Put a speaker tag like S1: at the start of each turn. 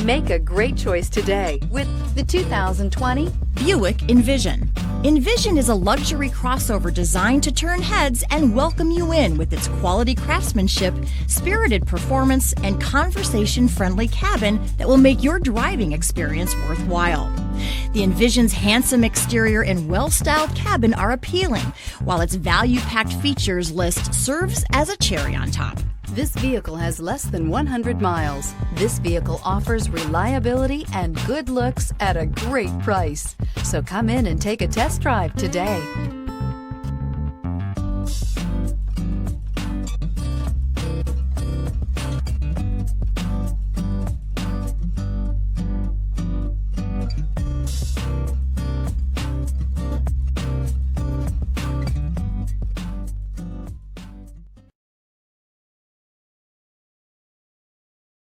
S1: Make a great choice today with the 2020
S2: Buick Envision. Envision is a luxury crossover designed to turn heads and welcome you in with its quality craftsmanship, spirited performance, and conversation-friendly cabin that will make your driving experience worthwhile. The Envision's handsome exterior and well-styled cabin are appealing, while its value-packed features list serves as a cherry on top.
S1: This vehicle has less than 100 miles. This vehicle offers reliability and good looks at a great price. So come in and take a test drive today.